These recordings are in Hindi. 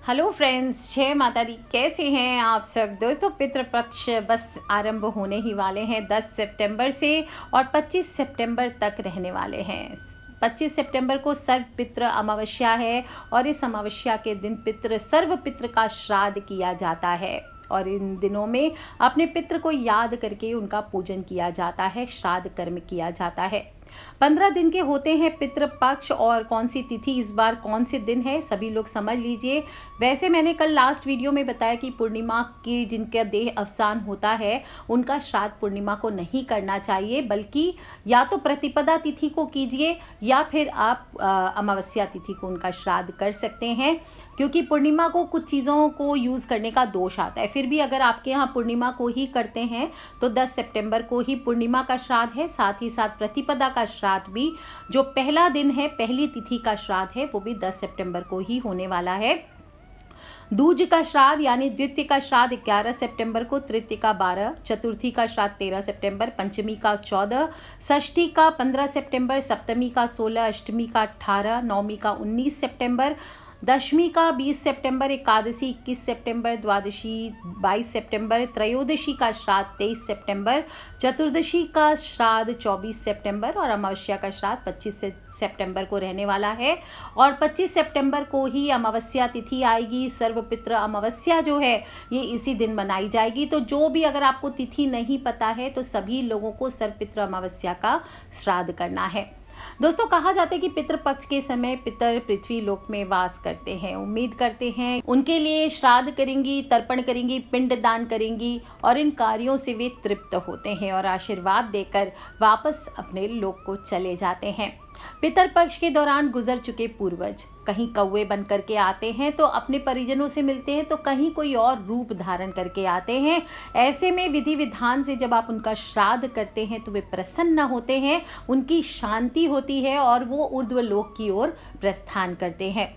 हेलो फ्रेंड्स, जय माता दी। कैसे हैं आप सब दोस्तों। पितृपक्ष बस आरंभ होने ही वाले हैं 10 सितंबर से और 25 सितंबर तक रहने वाले हैं। 25 सितंबर को सर्व पितृ अमावस्या है और इस अमावस्या के दिन सर्व पितृ का श्राद्ध किया जाता है और इन दिनों में अपने पितृ को याद करके उनका पूजन किया जाता है, श्राद्ध कर्म किया जाता है। 15 दिन के होते हैं पितृपक्ष और कौन सी तिथि इस बार कौन से दिन है सभी लोग समझ लीजिए। वैसे मैंने कल लास्ट वीडियो में बताया कि पूर्णिमा की जिनका देह अवसान होता है उनका श्राद्ध पूर्णिमा को नहीं करना चाहिए, बल्कि या तो प्रतिपदा तिथि को कीजिए या फिर आप अमावस्या तिथि को उनका श्राद्ध कर सकते हैं, क्योंकि पूर्णिमा को कुछ चीज़ों को यूज़ करने का दोष आता है। फिर भी अगर आपके यहाँ पूर्णिमा को ही करते हैं तो 10 सितंबर को ही पूर्णिमा का श्राद्ध है, साथ ही साथ प्रतिपदा का श्राद्ध भी जो पहला दिन है, पहली तिथि का श्राद्ध है, वो भी 10 सितंबर को ही होने वाला है। दूज का श्राद्ध यानी द्वितीय का श्राद्ध 11 सितंबर को, तृतीय का 12, चतुर्थी का श्राद्ध 13 सितंबर, पंचमी का 14, षष्ठी का 15 सितंबर, सप्तमी का 16, अष्टमी का 18, नवमी का 19 सितंबर, दशमी का 20 सितंबर, एकादशी 21 सितंबर, द्वादशी 22 सितंबर, त्रयोदशी का श्राद्ध 23 सितंबर, चतुर्दशी का श्राद्ध 24 सितंबर और अमावस्या का श्राद्ध 25 सितंबर को रहने वाला है। और 25 सितंबर को ही अमावस्या तिथि आएगी। सर्वपितृ अमावस्या जो है ये इसी दिन मनाई जाएगी। तो जो भी अगर आपको तिथि नहीं पता है तो सभी लोगों को सर्वपितृ अमावस्या का श्राद्ध करना है। दोस्तों, कहा जाता है कि पितृपक्ष के समय पितर पृथ्वी लोक में वास करते हैं, उम्मीद करते हैं उनके लिए श्राद्ध करेंगी, तर्पण करेंगी, पिंड दान करेंगी और इन कार्यों से वे तृप्त होते हैं और आशीर्वाद देकर वापस अपने लोक को चले जाते हैं। पितृपक्ष के दौरान गुजर चुके पूर्वज कहीं कौवे बन करके आते हैं तो अपने परिजनों से मिलते हैं, तो कहीं कोई और रूप धारण करके आते हैं। ऐसे में विधि विधान से जब आप उनका श्राद्ध करते हैं तो वे प्रसन्न होते हैं, उनकी शांति होती है और वो ऊर्ध्वलोक की ओर प्रस्थान करते हैं।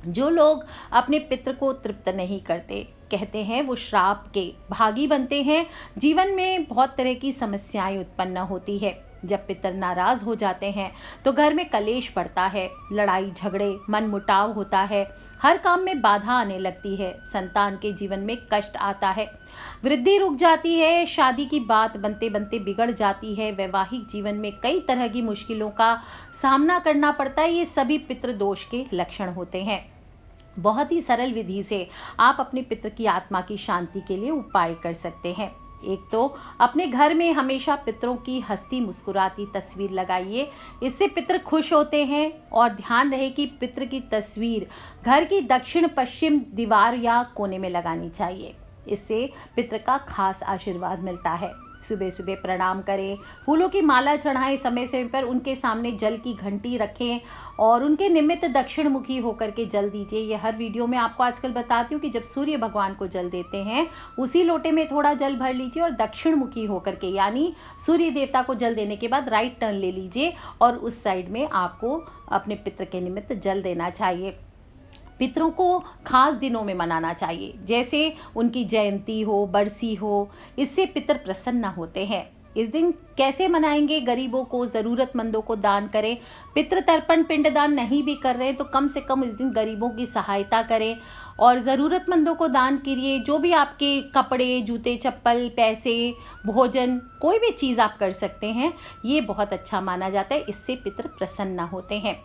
जो लोग अपने पितृ को तृप्त नहीं करते, कहते हैं वो श्राप के भागी बनते हैं। जीवन में बहुत तरह की समस्याएं उत्पन्न होती है। जब पितर नाराज हो जाते हैं तो घर में कलेश पड़ता है, लड़ाई झगड़े, मन मुटाव होता है, हर काम में बाधा आने लगती है, संतान के जीवन में कष्ट आता है, वृद्धि रुक जाती है, शादी की बात बनते बनते बिगड़ जाती है, वैवाहिक जीवन में कई तरह की मुश्किलों का सामना करना पड़ता है। ये सभी पितृदोष के लक्षण होते हैं। बहुत ही सरल विधि से आप अपने पितृ की आत्मा की शांति के लिए उपाय कर सकते हैं। एक तो अपने घर में हमेशा पितरों की हंसती मुस्कुराती तस्वीर लगाइए, इससे पितृ खुश होते हैं। और ध्यान रहे कि पितृ की तस्वीर घर की दक्षिण पश्चिम दीवार या कोने में लगानी चाहिए, इससे पितृ का खास आशीर्वाद मिलता है। सुबह सुबह प्रणाम करें, फूलों की माला चढ़ाएं, समय समय पर उनके सामने जल की घंटी रखें और उनके निमित्त दक्षिण मुखी होकर के जल दीजिए। ये हर वीडियो में आपको आजकल बताती हूँ कि जब सूर्य भगवान को जल देते हैं उसी लोटे में थोड़ा जल भर लीजिए और दक्षिण मुखी होकर के, यानी सूर्य देवता को जल देने के बाद राइट टर्न ले लीजिए और उस साइड में आपको अपने पितृ के निमित्त जल देना चाहिए। पितरों को खास दिनों में मनाना चाहिए, जैसे उनकी जयंती हो, बरसी हो, इससे पितर प्रसन्न होते हैं। इस दिन कैसे मनाएंगे? गरीबों को, ज़रूरतमंदों को दान करें। पितृ तर्पण पिंडदान नहीं भी कर रहे हैं तो कम से कम इस दिन गरीबों की सहायता करें और ज़रूरतमंदों को दान करिए। जो भी आपके कपड़े, जूते, चप्पल, पैसे, भोजन, कोई भी चीज़ आप कर सकते हैं, ये बहुत अच्छा माना जाता है, इससे पितृ प्रसन्न होते हैं।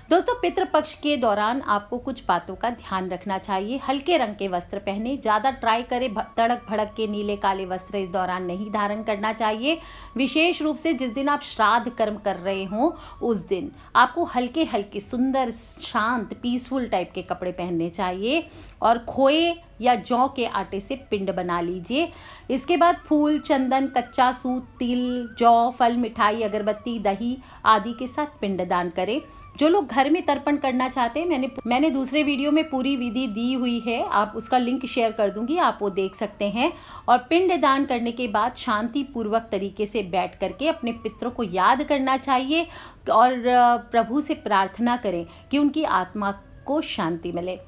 दोस्तों, पितृपक्ष के दौरान आपको कुछ बातों का ध्यान रखना चाहिए। हल्के रंग के वस्त्र पहने, ज़्यादा ट्राई करें तड़क भड़क के नीले काले वस्त्र इस दौरान नहीं धारण करना चाहिए। विशेष रूप से जिस दिन आप श्राद्ध कर्म कर रहे हों उस दिन आपको हल्के हल्के सुंदर शांत पीसफुल टाइप के कपड़े पहनने चाहिए और खोए या जौ के आटे से पिंड बना लीजिए। इसके बाद फूल, चंदन, कच्चा सूत, तिल, जौ, फल, मिठाई, अगरबत्ती, दही आदि के साथ पिंड दान करें। जो लोग घर में तर्पण करना चाहते हैं, मैंने दूसरे वीडियो में पूरी विधि दी हुई है, आप उसका लिंक शेयर कर दूंगी, आप वो देख सकते हैं। और पिंड दान करने के बाद शांति पूर्वक तरीके से बैठ करके अपने पितरों को याद करना चाहिए और प्रभु से प्रार्थना करें कि उनकी आत्मा को शांति मिले।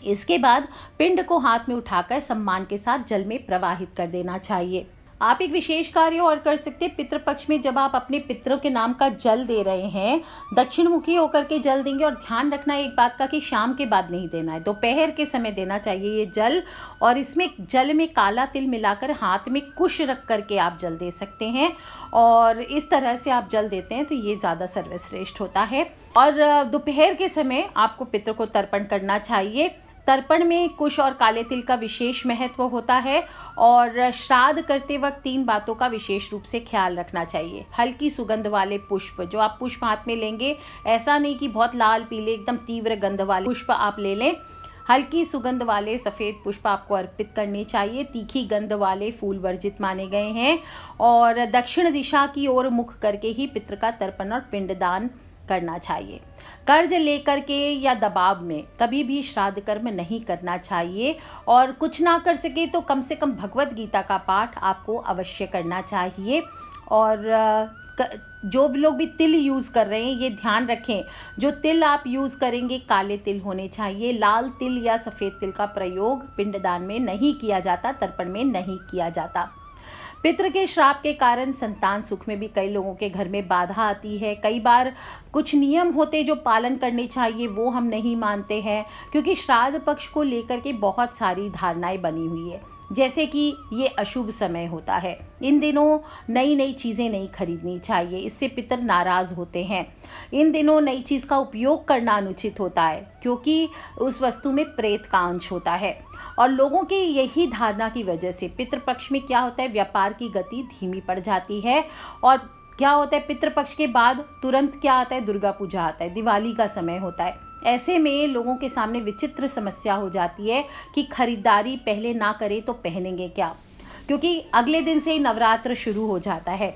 इसके बाद पिंड को हाथ में उठाकर सम्मान के साथ जल में प्रवाहित कर देना चाहिए। आप एक विशेष कार्य और कर सकते हैं पितृपक्ष में। जब आप अपने पितरों के नाम का जल दे रहे हैं, दक्षिण मुखी होकर के जल देंगे। और ध्यान रखना एक बात का कि शाम के बाद नहीं देना है, दोपहर के समय देना चाहिए ये जल। और इसमें जल में काला तिल मिलाकर हाथ में कुश रख करके आप जल दे सकते हैं, और इस तरह से आप जल देते हैं तो ये ज़्यादा सर्वश्रेष्ठ होता है। और दोपहर के समय आपको पितरों को तर्पण करना चाहिए। तर्पण में कुश और काले तिल का विशेष महत्व होता है। और श्राद्ध करते वक्त 3 बातों का विशेष रूप से ख्याल रखना चाहिए। हल्की सुगंध वाले पुष्प, जो आप पुष्प हाथ में लेंगे, ऐसा नहीं कि बहुत लाल पीले एकदम तीव्र गंध वाले पुष्प आप ले लें। हल्की सुगंध वाले सफ़ेद पुष्प आपको अर्पित करने चाहिए। तीखी गंध वाले फूल वर्जित माने गए हैं। और दक्षिण दिशा की ओर मुख करके ही पितृ का तर्पण और पिंडदान करना चाहिए। कर्ज लेकर के या दबाव में कभी भी श्राद्ध कर्म नहीं करना चाहिए। और कुछ ना कर सके तो कम से कम भगवत गीता का पाठ आपको अवश्य करना चाहिए। और जो भी लोग भी तिल यूज़ कर रहे हैं, ये ध्यान रखें, जो तिल आप यूज़ करेंगे काले तिल होने चाहिए। लाल तिल या सफ़ेद तिल का प्रयोग पिंडदान में नहीं किया जाता, तर्पण में नहीं किया जाता। पितृ के श्राप के कारण संतान सुख में भी कई लोगों के घर में बाधा आती है। कई बार कुछ नियम होते जो पालन करने चाहिए वो हम नहीं मानते हैं, क्योंकि श्राद्ध पक्ष को लेकर के बहुत सारी धारणाएं बनी हुई है। जैसे कि ये अशुभ समय होता है, इन दिनों नई नई चीज़ें नहीं खरीदनी चाहिए, इससे पितर नाराज़ होते हैं। इन दिनों नई चीज़ का उपयोग करना अनुचित होता है, क्योंकि उस वस्तु में प्रेत का अंश होता है। और लोगों की यही धारणा की वजह से पितृपक्ष में क्या होता है, व्यापार की गति धीमी पड़ जाती है। और क्या होता है, पितृपक्ष के बाद तुरंत क्या आता है, दुर्गा पूजा आता है, दिवाली का समय होता है। ऐसे में लोगों के सामने विचित्र समस्या हो जाती है कि खरीदारी पहले ना करें तो पहनेंगे क्या, क्योंकि अगले दिन से ही नवरात्र शुरू हो जाता है।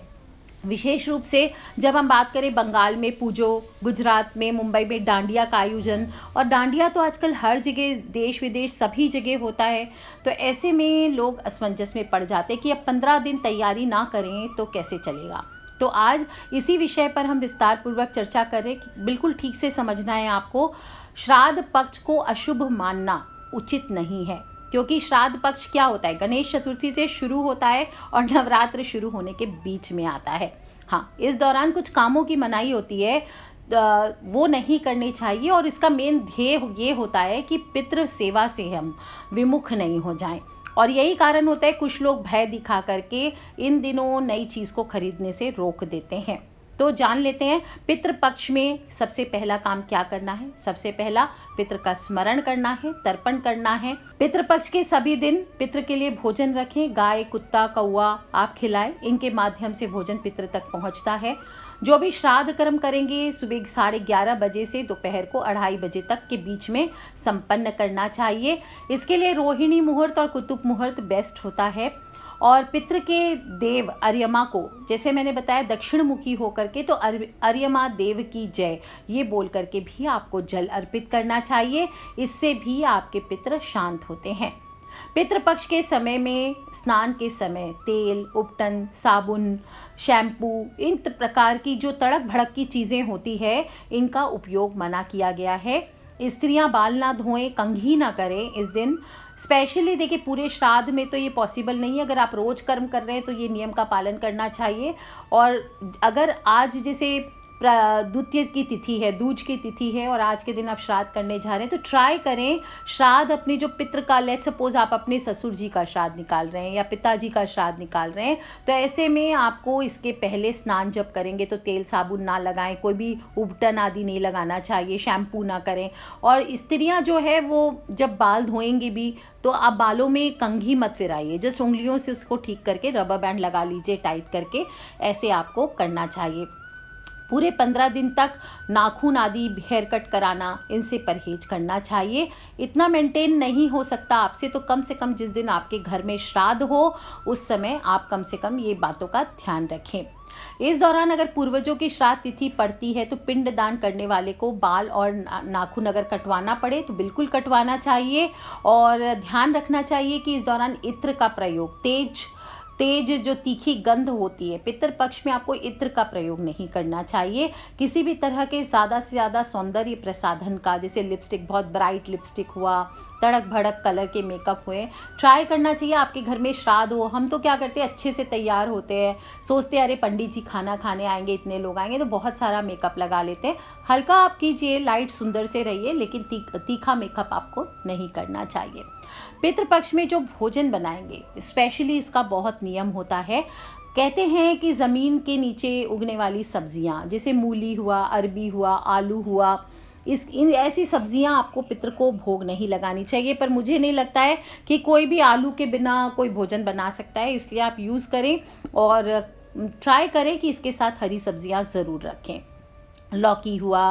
विशेष रूप से जब हम बात करें बंगाल में पूजो, गुजरात में, मुंबई में डांडिया का आयोजन, और डांडिया तो आजकल हर जगह देश विदेश सभी जगह होता है। तो ऐसे में लोग असमंजस में पड़ जाते हैं कि अब 15 दिन तैयारी ना करें तो कैसे चलेगा। तो आज इसी विषय पर हम विस्तार पूर्वक चर्चा कर रहे हैं कि बिल्कुल ठीक से समझना है आपको। श्राद्ध पक्ष को अशुभ मानना उचित नहीं है, क्योंकि श्राद्ध पक्ष क्या होता है, गणेश चतुर्थी से शुरू होता है और नवरात्र शुरू होने के बीच में आता है। हाँ, इस दौरान कुछ कामों की मनाही होती है, वो नहीं करनी चाहिए। और इसका मेन ध्येय ये होता है कि पितृ सेवा से हम विमुख नहीं हो जाएं। और यही कारण होता है कुछ लोग भय दिखा करके इन दिनों नई चीज़ को खरीदने से रोक देते हैं। तो जान लेते हैं पितृपक्ष में सबसे पहला काम क्या करना है। सबसे पहला पितृ का स्मरण करना है, तर्पण करना है। पितृपक्ष के सभी दिन पितृ के लिए भोजन रखें। गाय, कुत्ता, कौवा आप खिलाएं, इनके माध्यम से भोजन पितृ तक पहुंचता है। जो भी श्राद्ध कर्म करेंगे सुबह 11:30 बजे से दोपहर को 2:30 बजे तक के बीच में संपन्न करना चाहिए। इसके लिए रोहिणी मुहूर्त और कुतुब मुहूर्त बेस्ट होता है। और पितृ के देव अर्यमा को, जैसे मैंने बताया, दक्षिण मुखी होकर के, तो अर्यमा देव की जय ये बोल करके भी आपको जल अर्पित करना चाहिए। इससे भी आपके पितृ शांत होते हैं। पितृपक्ष के समय में स्नान के समय तेल, उपटन, साबुन, शैम्पू, इन प्रकार की जो तड़क भड़क की चीज़ें होती है इनका उपयोग मना किया गया है। स्त्रियां बाल ना धोएं, कंघी ना करें इस दिन। स्पेशली देखिए, पूरे श्राद्ध में तो ये पॉसिबल नहीं है। अगर आप रोज़ कर्म कर रहे हैं तो ये नियम का पालन करना चाहिए। और अगर आज जैसे द्वितीय की तिथि है, दूज की तिथि है, और आज के दिन आप श्राद्ध करने जा रहे हैं, तो ट्राई करें श्राद्ध अपने जो पितृ का, लेट्स सपोज आप अपने ससुर जी का श्राद्ध निकाल रहे हैं या पिताजी का श्राद्ध निकाल रहे हैं, तो ऐसे में आपको इसके पहले स्नान जब करेंगे तो तेल साबुन ना लगाएं, कोई भी उपटन आदि नहीं लगाना चाहिए, शैम्पू ना करें। और स्त्रियां जो है वो जब बाल धोएंगी भी तो आप बालों में कंघी मत फिराइए, जस्ट उंगलियों से उसको ठीक करके रबर बैंड लगा लीजिए टाइट करके, ऐसे आपको करना चाहिए। पूरे 15 दिन तक नाखून आदि हेयर कट कराना, इनसे परहेज करना चाहिए। इतना मेंटेन नहीं हो सकता आपसे, तो कम से कम जिस दिन आपके घर में श्राद्ध हो उस समय आप कम से कम ये बातों का ध्यान रखें। इस दौरान अगर पूर्वजों की श्राद्ध तिथि पड़ती है तो पिंड दान करने वाले को बाल और नाखून अगर कटवाना पड़े तो बिल्कुल कटवाना चाहिए। और ध्यान रखना चाहिए कि इस दौरान इत्र का प्रयोग, तेज जो तीखी गंध होती है, पितृपक्ष में आपको इत्र का प्रयोग नहीं करना चाहिए। किसी भी तरह के ज़्यादा से ज़्यादा सौंदर्य प्रसाधन का, जैसे लिपस्टिक, बहुत ब्राइट लिपस्टिक हुआ, तड़क भड़क कलर के मेकअप हुए, ट्राई करना चाहिए। आपके घर में श्राद्ध हो, हम तो क्या करते हैं, अच्छे से तैयार होते हैं, सोचते हैं अरे पंडित जी खाना खाने आएंगे, इतने लोग आएंगे, तो बहुत सारा मेकअप लगा लेते हैं। हल्का आप कीजिए, लाइट सुंदर से रहिए, लेकिन तीखा मेकअप आपको नहीं करना चाहिए। पितृपक्ष में जो भोजन बनाएंगे, स्पेशली इसका बहुत नियम होता है। कहते हैं कि ज़मीन के नीचे उगने वाली सब्जियां, जैसे मूली हुआ, अरबी हुआ, आलू हुआ, इन ऐसी सब्जियां आपको पितृ को भोग नहीं लगानी चाहिए। पर मुझे नहीं लगता है कि कोई भी आलू के बिना कोई भोजन बना सकता है, इसलिए आप यूज़ करें और ट्राई करें कि इसके साथ हरी सब्जियां ज़रूर रखें। लौकी हुआ,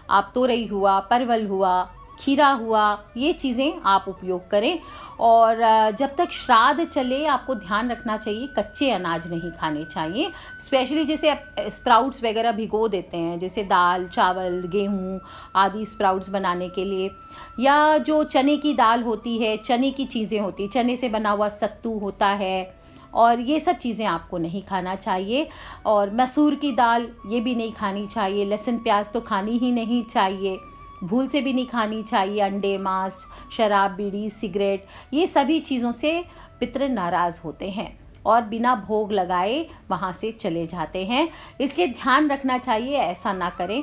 आप तोरई हुआ, परवल हुआ, खीरा हुआ, ये चीज़ें आप उपयोग करें। और जब तक श्राद्ध चले आपको ध्यान रखना चाहिए, कच्चे अनाज नहीं खाने चाहिए। स्पेशली जैसे स्प्राउट्स वगैरह भिगो देते हैं, जैसे दाल, चावल, गेहूँ आदि स्प्राउट्स बनाने के लिए, या जो चने की दाल होती है, चने की चीज़ें होती हैं, चने से बना हुआ सत्तू होता है, और ये सब चीज़ें आपको नहीं खाना चाहिए। और मसूर की दाल, ये भी नहीं खानी चाहिए। लहसुन प्याज तो खानी ही नहीं चाहिए, भूल से भी नहीं खानी चाहिए। अंडे, मांस, शराब, बीड़ी, सिगरेट, ये सभी चीज़ों से पितृ नाराज़ होते हैं और बिना भोग लगाए वहाँ से चले जाते हैं। इसलिए ध्यान रखना चाहिए, ऐसा ना करें।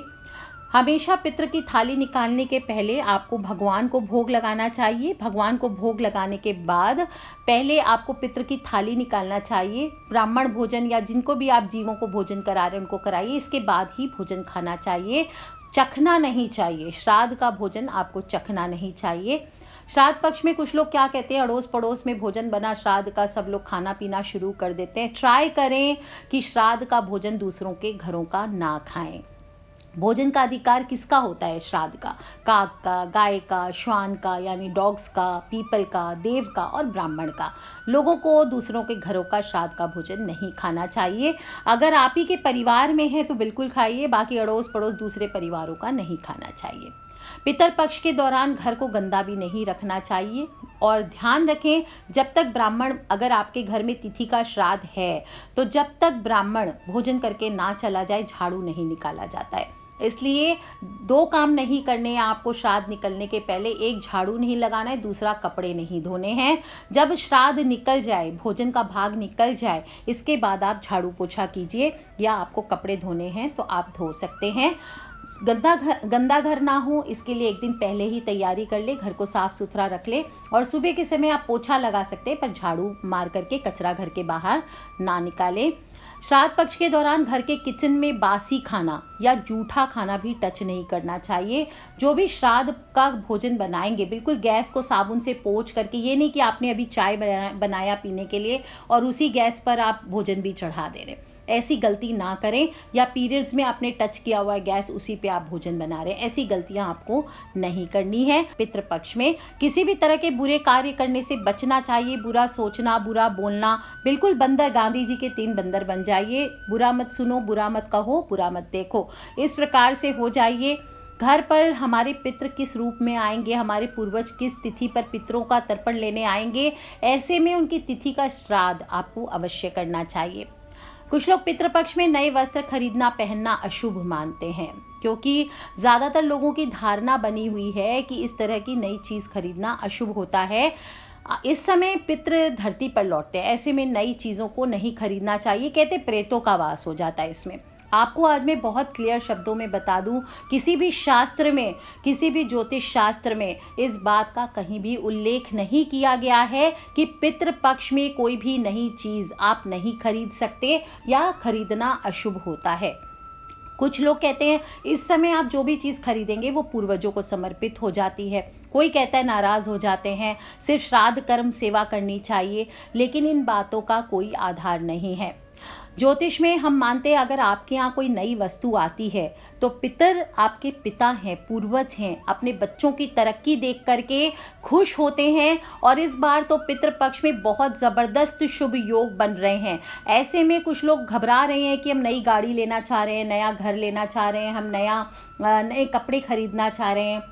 हमेशा पितृ की थाली निकालने के पहले आपको भगवान को भोग लगाना चाहिए। भगवान को भोग लगाने के बाद पहले आपको पितृ की थाली निकालना चाहिए। ब्राह्मण भोजन या जिनको भी आप जीवों को भोजन करा रहे हैं उनको कराइए, इसके बाद ही भोजन खाना चाहिए। चखना नहीं चाहिए, श्राद्ध का भोजन आपको चखना नहीं चाहिए। श्राद्ध पक्ष में कुछ लोग क्या कहते हैं, अड़ोस पड़ोस में भोजन बना श्राद्ध का, सब लोग खाना पीना शुरू कर देते हैं। ट्राई करें कि श्राद्ध का भोजन दूसरों के घरों का ना खाएं। भोजन का अधिकार किसका होता है श्राद्ध का? काग का, गाय का, श्वान का यानी डॉग्स का, पीपल का, देव का और ब्राह्मण का। लोगों को दूसरों के घरों का श्राद्ध का भोजन नहीं खाना चाहिए। अगर आप ही के परिवार में है तो बिल्कुल खाइए, बाकी अड़ोस पड़ोस दूसरे परिवारों का नहीं खाना चाहिए। पितरपक्ष के दौरान घर को गंदा भी नहीं रखना चाहिए। और ध्यान रखें, जब तक ब्राह्मण, अगर आपके घर में तिथि का श्राद्ध है तो जब तक ब्राह्मण भोजन करके ना चला जाए, झाड़ू नहीं निकाला जाता है। इसलिए दो काम नहीं करने हैं आपको श्राद्ध निकलने के पहले। एक, झाड़ू नहीं लगाना है, दूसरा, कपड़े नहीं धोने हैं। जब श्राद्ध निकल जाए, भोजन का भाग निकल जाए, इसके बाद आप झाड़ू पोछा कीजिए, या आपको कपड़े धोने हैं तो आप धो सकते हैं। गंदा घर ना हो, इसके लिए एक दिन पहले ही तैयारी कर ले, घर को साफ सुथरा रख ले। और सुबह के समय आप पोछा लगा सकते हैं, पर झाड़ू मार करके कचरा घर के बाहर ना निकालें। श्राद्ध पक्ष के दौरान घर के किचन में बासी खाना या जूठा खाना भी टच नहीं करना चाहिए। जो भी श्राद्ध का भोजन बनाएंगे, बिल्कुल गैस को साबुन से पोंछ करके, ये नहीं कि आपने अभी चाय बनाया पीने के लिए और उसी गैस पर आप भोजन भी चढ़ा दे रहे, ऐसी गलती ना करें। या पीरियड्स में आपने टच किया हुआ है गैस, उसी पे आप भोजन बना रहे हैं, ऐसी गलतियां आपको नहीं करनी है। पितृपक्ष में किसी भी तरह के बुरे कार्य करने से बचना चाहिए। बुरा सोचना, बुरा बोलना, बिल्कुल बंदर, गांधी जी के 3 बंदर बन जाइए। बुरा मत सुनो, बुरा मत कहो, बुरा मत देखो, इस प्रकार से हो जाइए। घर पर हमारे पितृ किस रूप में आएंगे, हमारे पूर्वज किस तिथि पर पितरों का तर्पण लेने आएंगे, ऐसे में उनकी तिथि का श्राद्ध आपको अवश्य करना चाहिए। कुछ लोग पितृपक्ष में नए वस्त्र खरीदना, पहनना अशुभ मानते हैं, क्योंकि ज़्यादातर लोगों की धारणा बनी हुई है कि इस तरह की नई चीज़ खरीदना अशुभ होता है। इस समय पितृ धरती पर लौटते हैं, ऐसे में नई चीज़ों को नहीं खरीदना चाहिए। कहते प्रेतों का वास हो जाता है इसमें। आपको आज मैं बहुत क्लियर शब्दों में बता दूं, किसी भी शास्त्र में, किसी भी ज्योतिष शास्त्र में इस बात का कहीं भी उल्लेख नहीं किया गया है कि पितृपक्ष में कोई भी नई चीज़ आप नहीं खरीद सकते या खरीदना अशुभ होता है। कुछ लोग कहते हैं इस समय आप जो भी चीज़ खरीदेंगे वो पूर्वजों को समर्पित हो जाती है। कोई कहता है नाराज़ हो जाते हैं, सिर्फ श्राद्ध कर्म सेवा करनी चाहिए, लेकिन इन बातों का कोई आधार नहीं है। ज्योतिष में हम मानते हैं अगर आपके यहाँ कोई नई वस्तु आती है तो पितर आपके पिता हैं, पूर्वज हैं, अपने बच्चों की तरक्की देख करके खुश होते हैं। और इस बार तो पितृपक्ष में बहुत ज़बरदस्त शुभ योग बन रहे हैं। ऐसे में कुछ लोग घबरा रहे हैं कि हम नई गाड़ी लेना चाह रहे हैं, नया घर लेना चाह रहे हैं, हम नए कपड़े खरीदना चाह रहे हैं।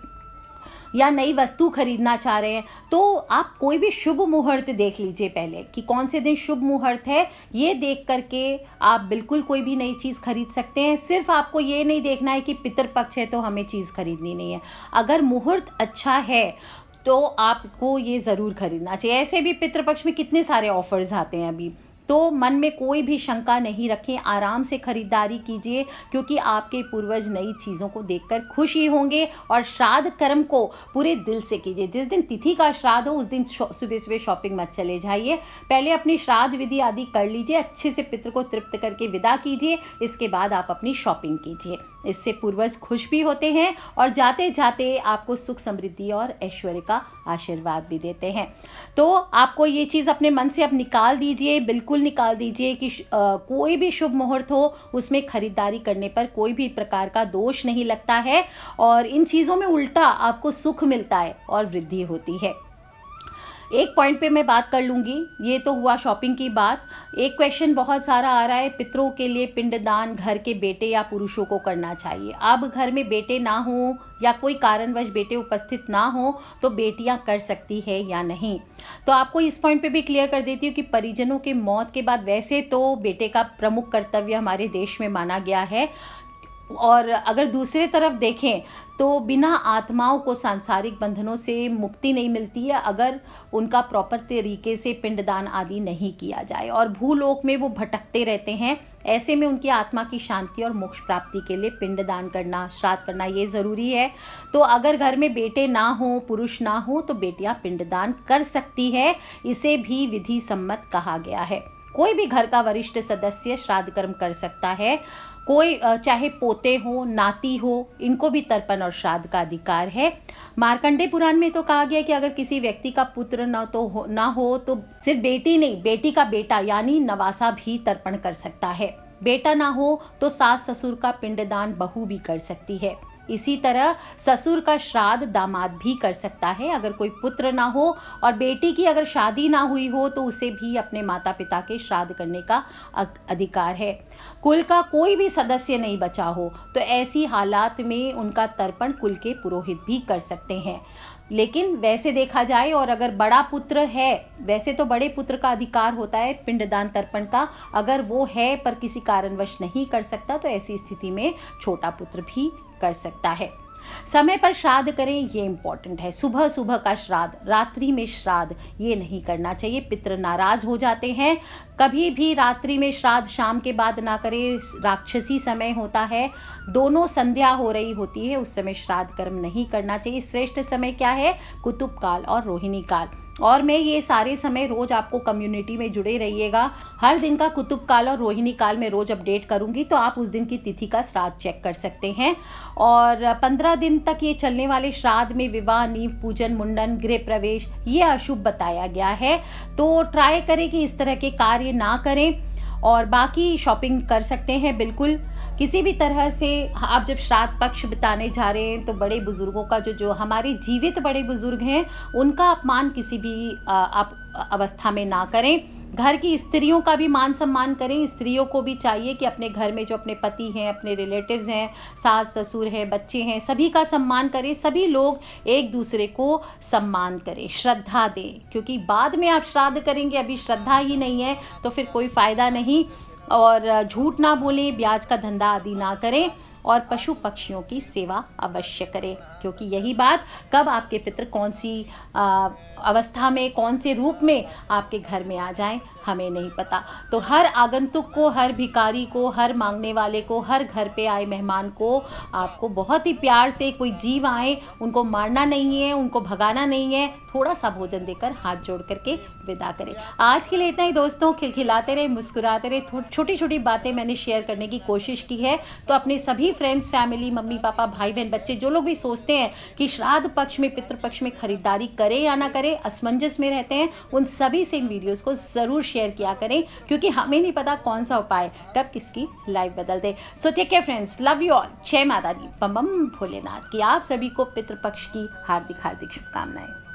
या नई वस्तु खरीदना चाह रहे हैं, तो आप कोई भी शुभ मुहूर्त देख लीजिए पहले कि कौन से दिन शुभ मुहूर्त है। ये देख करके आप बिल्कुल कोई भी नई चीज़ खरीद सकते हैं। सिर्फ आपको ये नहीं देखना है कि पितृपक्ष है तो हमें चीज़ खरीदनी नहीं है। अगर मुहूर्त अच्छा है तो आपको ये ज़रूर खरीदना चाहिए। ऐसे भी पितृपक्ष में कितने सारे ऑफर्स आते हैं अभी, तो मन में कोई भी शंका नहीं रखें, आराम से खरीदारी कीजिए, क्योंकि आपके पूर्वज नई चीज़ों को देखकर खुश ही होंगे। और श्राद्ध कर्म को पूरे दिल से कीजिए। जिस दिन तिथि का श्राद्ध हो उस दिन सुबह सुबह शॉपिंग मत चले जाइए, पहले अपनी श्राद्ध विधि आदि कर लीजिए, अच्छे से पितृ को तृप्त करके विदा कीजिए, इसके बाद आप अपनी शॉपिंग कीजिए। इससे पूर्वज खुश भी होते हैं और जाते जाते आपको सुख समृद्धि और ऐश्वर्य का आशीर्वाद भी देते हैं। तो आपको ये चीज़ अपने मन से अब निकाल दीजिए, बिल्कुल निकाल दीजिए कि कोई भी शुभ मुहूर्त हो उसमें खरीदारी करने पर कोई भी प्रकार का दोष नहीं लगता है, और इन चीज़ों में उल्टा आपको सुख मिलता है और वृद्धि होती है। एक पॉइंट पे मैं बात कर लूँगी, ये तो हुआ शॉपिंग की बात। एक क्वेश्चन बहुत सारा आ रहा है, पितरों के लिए पिंडदान घर के बेटे या पुरुषों को करना चाहिए। अब घर में बेटे ना हो या कोई कारणवश बेटे उपस्थित ना हो तो बेटियां कर सकती है या नहीं। तो आपको इस पॉइंट पे भी क्लियर कर देती हूँ कि परिजनों के मौत के बाद वैसे तो बेटे का प्रमुख कर्तव्य हमारे देश में माना गया है, और अगर दूसरे तरफ देखें तो बिना आत्माओं को सांसारिक बंधनों से मुक्ति नहीं मिलती है अगर उनका प्रॉपर तरीके से पिंडदान आदि नहीं किया जाए, और भूलोक में वो भटकते रहते हैं। ऐसे में उनकी आत्मा की शांति और मोक्ष प्राप्ति के लिए पिंडदान करना, श्राद्ध करना ये ज़रूरी है। तो अगर घर में बेटे ना हो, पुरुष ना हो, तो बेटियां पिंडदान कर सकती है, इसे भी विधि सम्मत कहा गया है। कोई भी घर का वरिष्ठ सदस्य श्राद्ध कर्म कर सकता है, कोई चाहे पोते हो, नाती हो, इनको भी तर्पण और श्राद्ध का अधिकार है। मार्कंडेय पुराण में तो कहा गया कि अगर किसी व्यक्ति का पुत्र ना हो तो सिर्फ बेटी नहीं, बेटी का बेटा यानी नवासा भी तर्पण कर सकता है। बेटा ना हो तो सास ससुर का पिंडदान बहू भी कर सकती है। इसी तरह ससुर का श्राद्ध दामाद भी कर सकता है। अगर कोई पुत्र ना हो और बेटी की अगर शादी ना हुई हो तो उसे भी अपने माता पिता के श्राद्ध करने का अधिकार है। कुल का कोई भी सदस्य नहीं बचा हो तो ऐसी हालात में उनका तर्पण कुल के पुरोहित भी कर सकते हैं। लेकिन वैसे देखा जाए और अगर बड़ा पुत्र है, वैसे तो बड़े पुत्र का अधिकार होता है पिंडदान तर्पण का, अगर वो है पर किसी कारणवश नहीं कर सकता तो ऐसी स्थिति में छोटा पुत्र भी कर सकता है। समय पर श्राद्ध करें, ये इम्पॉर्टेंट है। सुबह सुबह का श्राद्ध, रात्रि में श्राद्ध ये नहीं करना चाहिए, पितृ नाराज हो जाते हैं। कभी भी रात्रि में श्राद्ध शाम के बाद ना करें, राक्षसी समय होता है, दोनों संध्या हो रही होती है, उस समय श्राद्ध कर्म नहीं करना चाहिए। श्रेष्ठ समय क्या है? कुतुब काल और रोहिणी काल। और मैं ये सारे समय रोज आपको कम्युनिटी में जुड़े रहिएगा, हर दिन का कुतुब काल और रोहिणी काल में रोज अपडेट करूंगी, तो आप उस दिन की तिथि का श्राद्ध चेक कर सकते हैं। और 15 दिन तक ये चलने वाले श्राद्ध में विवाह, नींव पूजन, मुंडन, गृह प्रवेश ये अशुभ बताया गया है, तो ट्राई करें कि इस तरह के कार्य ना करें। और बाकी शॉपिंग कर सकते हैं बिल्कुल। किसी भी तरह से आप जब श्राद्ध पक्ष बिताने जा रहे हैं तो बड़े बुजुर्गों का जो हमारे जीवित बड़े बुजुर्ग हैं उनका अपमान किसी भी आप अवस्था में ना करें। घर की स्त्रियों का भी मान सम्मान करें। स्त्रियों को भी चाहिए कि अपने घर में जो अपने पति हैं, अपने रिलेटिव्स हैं, सास ससुर हैं, बच्चे हैं, सभी का सम्मान करें। सभी लोग एक दूसरे को सम्मान करें, श्रद्धा दें, क्योंकि बाद में आप श्राद्ध करेंगे, अभी श्रद्धा ही नहीं है तो फिर कोई फ़ायदा नहीं। और झूठ ना बोलें, ब्याज का धंधा आदि ना करें, और पशु पक्षियों की सेवा अवश्य करें, क्योंकि यही बात कब आपके पितृ कौन सी अवस्था में, कौन से रूप में आपके घर में आ जाएं हमें नहीं पता। तो हर आगंतुक को, हर भिखारी को, हर मांगने वाले को, हर घर पे आए मेहमान को आपको बहुत ही प्यार से, कोई जीव आए उनको मारना नहीं है, उनको भगाना नहीं है, थोड़ा सा भोजन देकर हाथ जोड़ करके विदा करें। आज के लिए इतना ही दोस्तों। खिलखिलाते रहे, मुस्कुराते रहे। छोटी छोटी बातें मैंने शेयर करने की कोशिश की है, तो अपने सभी फ्रेंड्स, फैमिली, मम्मी पापा, भाई बहन, बच्चे, जो लोग भी सोचते हैं कि श्राद्ध पक्ष में, पितृपक्ष में खरीदारी करें या ना करें, असमंजस में रहते हैं, उन सभी से इन वीडियोज़ को ज़रूर शेयर किया करें, क्योंकि हमें नहीं पता कौन सा उपाय कब किसकी लाइफ बदल दे। So take care friends, love you all, जय माता दी, बम बम भोलेनाथ की। आप सभी को पितृपक्ष की हार्दिक हार्दिक शुभकामनाएं।